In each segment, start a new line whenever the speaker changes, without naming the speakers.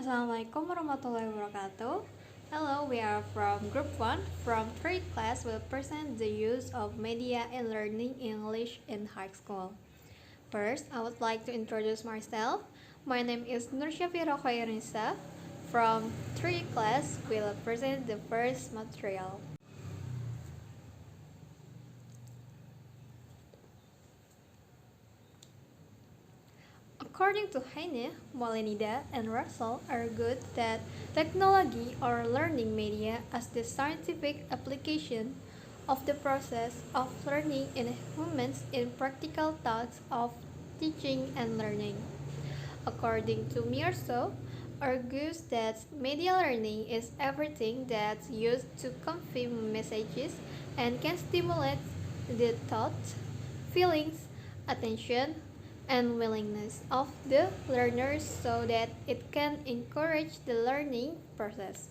Assalamualaikum warahmatullahi wabarakatuh. Hello, we are from Group 1 from 3rd class will present the use of media in learning English in high school. First, I would like to introduce myself. My name is Nur Syafira Khairunisa. From 3rd class will present the first material. According to Heine, Molenida, and Russell argued that technology or learning media as the scientific application of the process of learning in humans in practical tasks of teaching and learning. According to Mearso, argues that media learning is everything that's used to convey messages and can stimulate the thoughts, feelings, attention, and willingness of the learners so that it can encourage the learning process.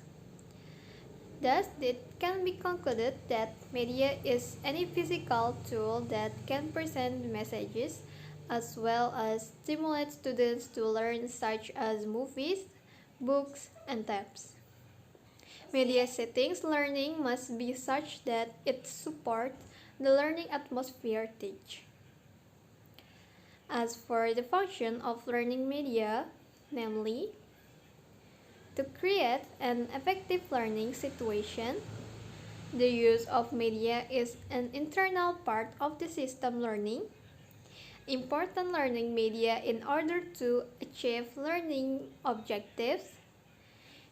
Thus, it can be concluded that media is any physical tool that can present messages as well as stimulate students to learn, such as movies, books, and tabs. Media settings learning must be such that it supports the learning atmosphere teach. As for the function of learning media, namely, to create an effective learning situation, the use of media is an internal part of the system learning. Important learning media in order to achieve learning objectives.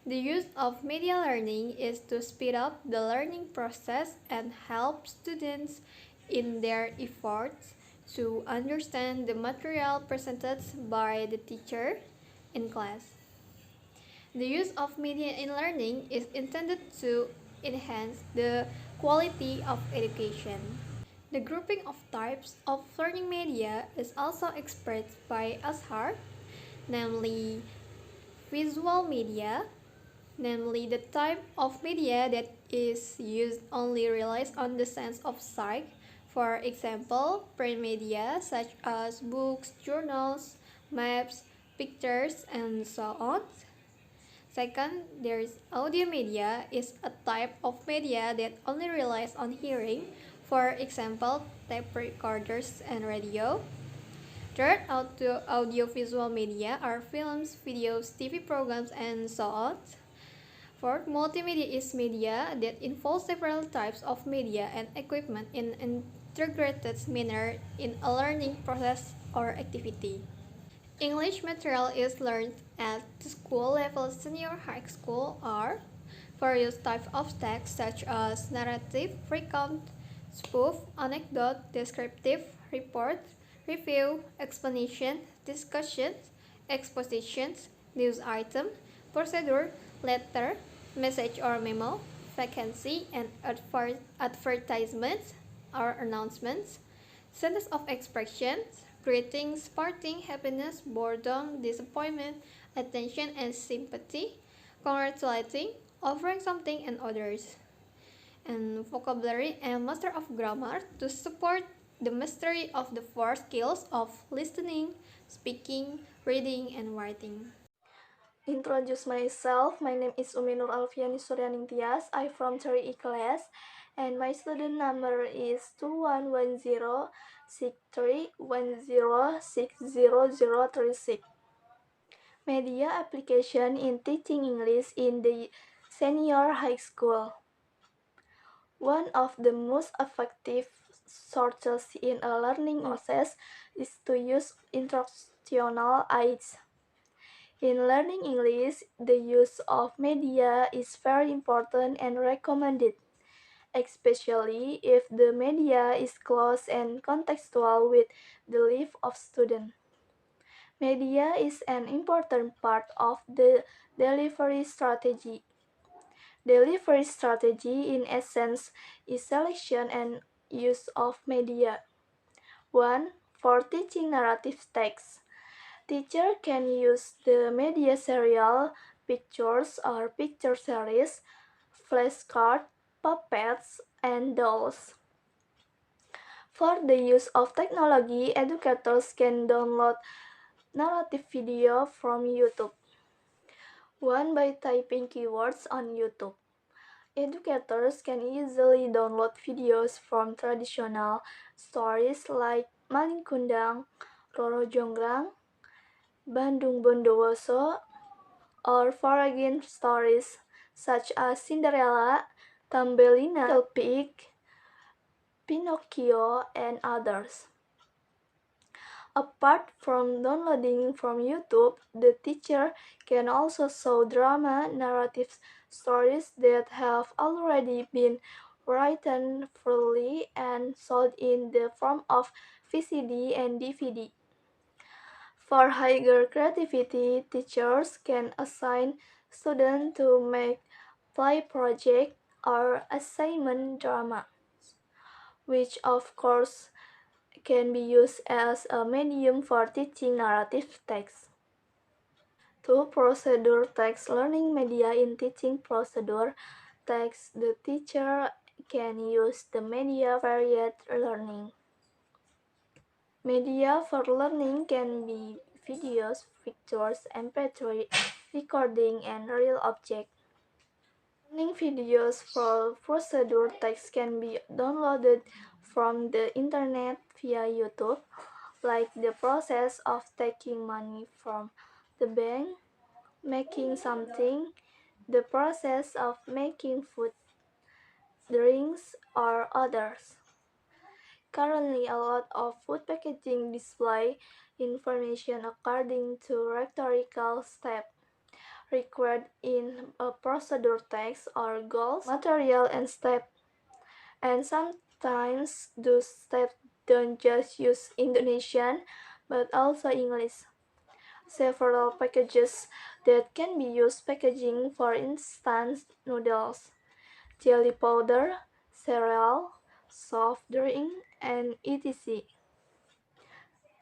The use of media learning is to speed up the learning process and help students in their efforts to understand the material presented by the teacher in class. The use of media in learning is intended to enhance the quality of education. The grouping of types of learning media is also expressed by Ashar, namely visual media, namely the type of media that is used only relies on the sense of sight. For example, print media such as books, journals, maps, pictures, and so on. Second, there is audio media is a type of media that only relies on hearing. For example, tape recorders and radio. Third, audiovisual media are films, videos, TV programs, and so on. Fourth, multimedia is media that involves several types of media and equipment in an integrated manner in a learning process or activity. English material is learned at the school level senior high school or various types of text such as narrative, recount, spoof, anecdote, descriptive, report, review, explanation, discussions, expositions, news item, procedure, letter, message or memo, vacancy, and advertisements or announcements, sentence of expressions, greetings, parting, happiness, boredom, disappointment, attention, and sympathy, congratulating, offering something, and others. And vocabulary and master of grammar to support the mastery of the four skills of listening, speaking, reading, and writing.
Introduce myself. My name is Uminur Alfiani Suryaning Tias. I from 3E class and my student number is 211063106036. Media application in teaching English in the senior high school. One of the most effective sources in a learning process is to use instructional aids. In learning English, the use of media is very important and recommended, especially if the media is close and contextual with the life of students. Media is an important part of the delivery strategy. Delivery strategy, in essence, is selection and use of media. 1. For teaching narrative text. Teacher can use the media serial, pictures or picture series, flashcards, puppets, and dolls. For the use of technology, educators can download narrative video from YouTube. One by typing keywords on YouTube. Educators can easily download videos from traditional stories like Malin Kundang, Roro Jonggrang, Bandung Bondowoso, or foreign stories such as Cinderella, Thumbelina, Little Pig, Pinocchio, and others. Apart from downloading from YouTube, the teacher can also show drama narrative stories that have already been written fully and sold in the form of VCD and DVD. For higher creativity, teachers can assign students to make play project or assignment drama, which of course can be used as a medium for teaching narrative text. 2. Procedure text learning media in teaching procedure text. The teacher can use the media varied learning. Media for learning can be videos, pictures, MP3, recording, and real object. Learning videos for procedure text can be downloaded from the internet via YouTube, like the process of taking money from the bank, making something, the process of making food, drinks, or others. Currently, a lot of food packaging display information according to rhetorical steps required in a procedure text or goals, material, and step. And sometimes those steps don't just use Indonesian but also English. Several packages that can be used packaging, for instance noodles, chili powder, cereal, soft drink, and etc.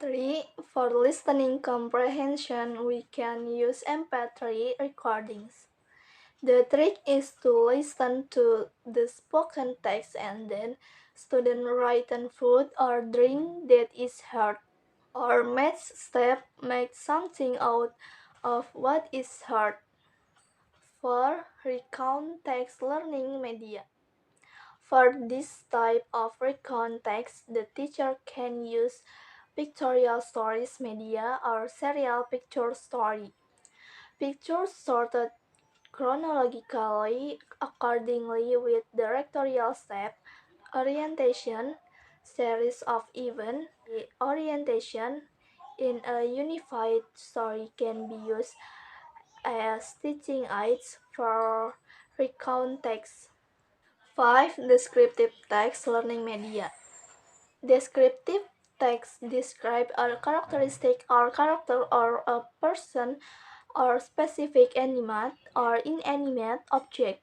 3. For listening comprehension, we can use MP3 recordings. The trick is to listen to the spoken text and then student written food or drink that is heard. Or match step, make something out of what is heard. 4. Recount text learning media. For this type of recount text, the teacher can use pictorial stories media or serial picture story. Pictures sorted chronologically accordingly with directorial step, orientation, series of events. The orientation in a unified story can be used as teaching aids for recount text. 5. Descriptive text learning media. Descriptive text describe a characteristic or character or a person or specific animate or inanimate object.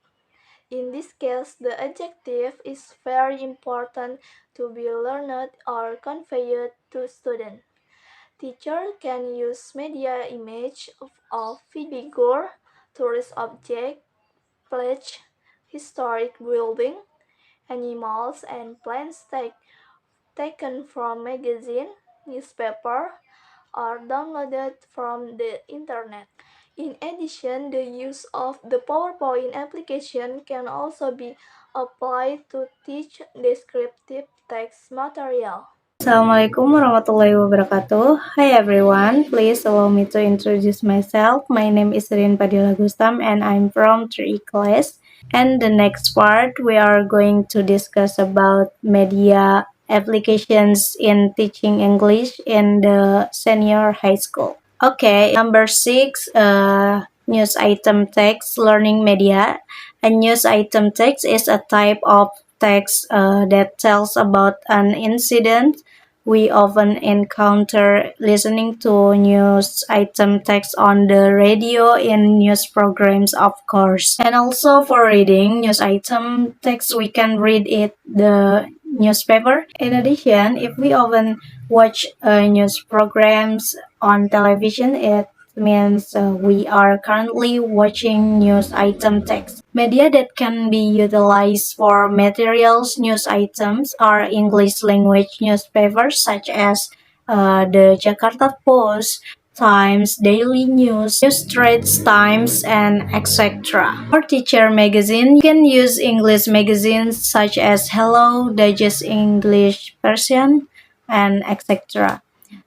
In this case, the adjective is very important to be learned or conveyed to students. Teacher can use media image of figure, tourist object, pledge, historic building, animals, and plants taken from magazine, newspaper, or downloaded from the internet. In addition, the use of the PowerPoint application can also be applied to teach descriptive text material.
Assalamualaikum warahmatullahi wabarakatuh. Hi everyone, please allow me to introduce myself. My name is Rin Padilla Gustam and I'm from 3E class. And the next part we are going to discuss about media applications in teaching English in the senior high school. Okay, number 6, news item text learning media. A news item text is a type of text that tells about an incident. We often encounter listening to news item text on the radio in news programs, of course. And also for reading news item text, we can read it the newspaper. In addition, if we often watch news programs on television, it means we are currently watching news item text. Media that can be utilized for materials news items are English language newspapers such as the Jakarta Post, Times, Daily News, News Straits Times, and etc. For teacher magazine, you can use English magazines such as Hello, Digest English Version, and etc.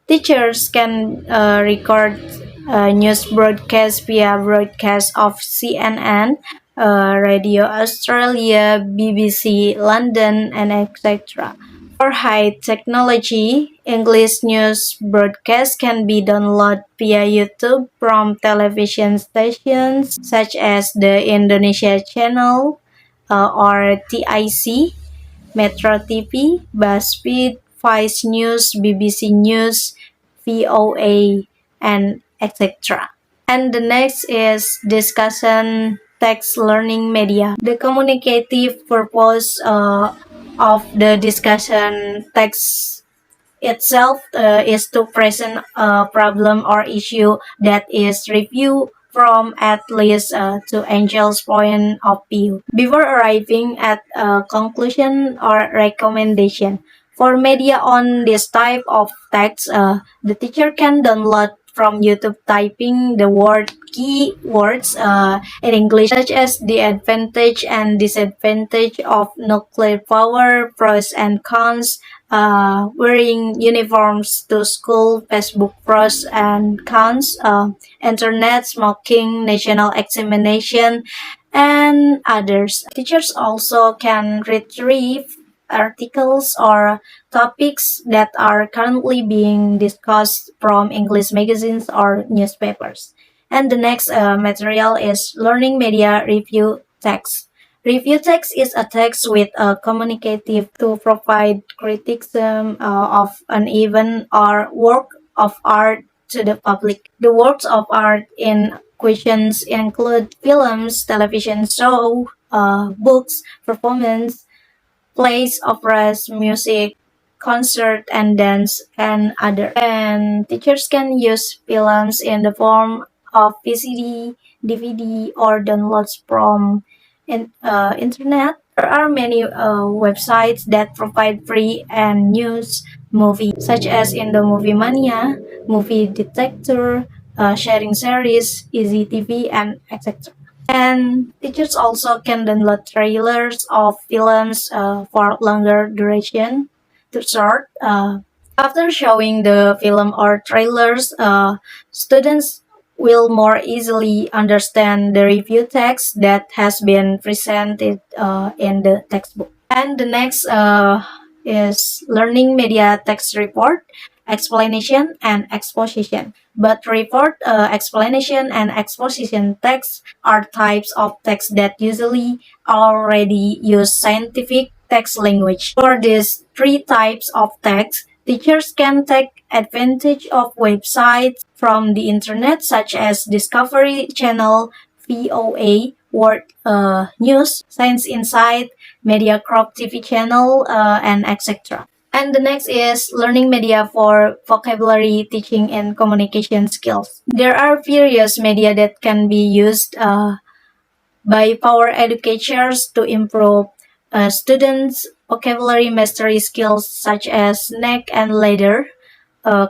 Teachers can record news broadcasts via broadcast of CNN, Radio Australia, BBC London, and etc. For high technology, English news broadcasts can be downloaded via YouTube from television stations such as the Indonesia Channel or TIC, Metro TV, BuzzFeed, Vice News, BBC News, VOA, and etc. And the next is discussion text learning media. The communicative purpose of the discussion text itself is to present a problem or issue that is reviewed from at least two angles' point of view before arriving at a conclusion or recommendation. For media on this type of text, the teacher can download from YouTube typing the word keywords in English, such as the advantage and disadvantage of nuclear power, pros and cons, wearing uniforms to school, Facebook pros and cons, internet smoking, national examination, and others. Teachers also can retrieve articles or topics that are currently being discussed from English magazines or newspapers. And the next material is learning media review text. Review text is a text with a communicative to provide criticism of an event or work of art to the public. The works of art in questions include films, television show, books, performance, plays, operas, music, concert, and dance, and other. And teachers can use films in the form of VCD, DVD, or downloads from internet. There are many websites that provide free and news movies, such as in the Movie Mania, Movie Detector, Sharing Series, Easy TV, and etc. And teachers also can download trailers of films for longer duration to short. After showing the film or trailers, students will more easily understand the review text that has been presented in the textbook. And the next is learning media text report, explanation, and exposition. But report, explanation, and exposition text are types of text that usually already use scientific text language. For these three types of text, teachers can take advantage of websites from the internet such as Discovery Channel, VOA, World News, Science Insight, MediaCrop TV channel, and etc. And the next is learning media for vocabulary, teaching, and communication skills. There are various media that can be used by power educators to improve students' vocabulary mastery skills such as snack and ladder,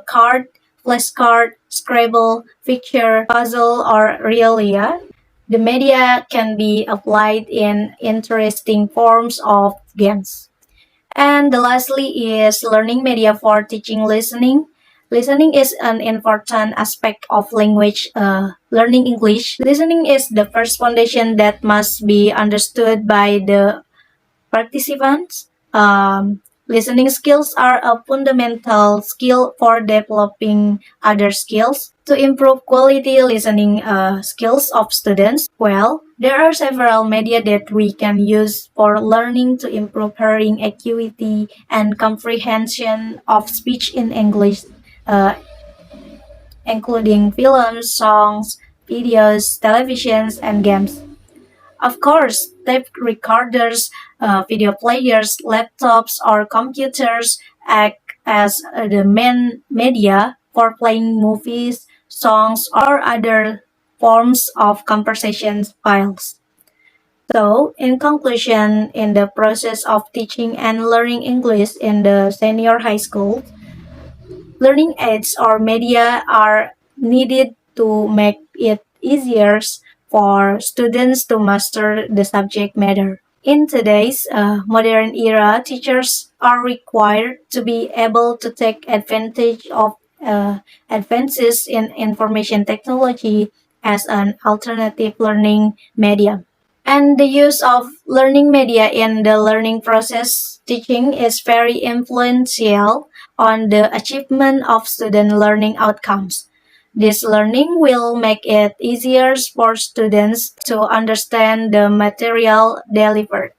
card, flashcard, Scrabble, picture, puzzle, or realia. The media can be applied in interesting forms of games. And the lastly is learning media for teaching listening. Listening is an important aspect of language learning English. Listening is the first foundation that must be understood by the participants. Listening skills are a fundamental skill for developing other skills. To improve quality listening skills of students, well, there are several media that we can use for learning to improve hearing acuity and comprehension of speech in English, uh, including films, songs, videos, televisions, and games. Of course, tape recorders, video players, laptops, or computers act as the main media for playing movies, songs, or other forms of conversation files. So, in conclusion, in the process of teaching and learning English in the senior high school, learning aids or media are needed to make it easier for students to master the subject matter. In today's modern era, teachers are required to be able to take advantage of advances in information technology as an alternative learning medium. And the use of learning media in the learning process teaching is very influential on the achievement of student learning outcomes. This learning will make it easier for students to understand the material delivered.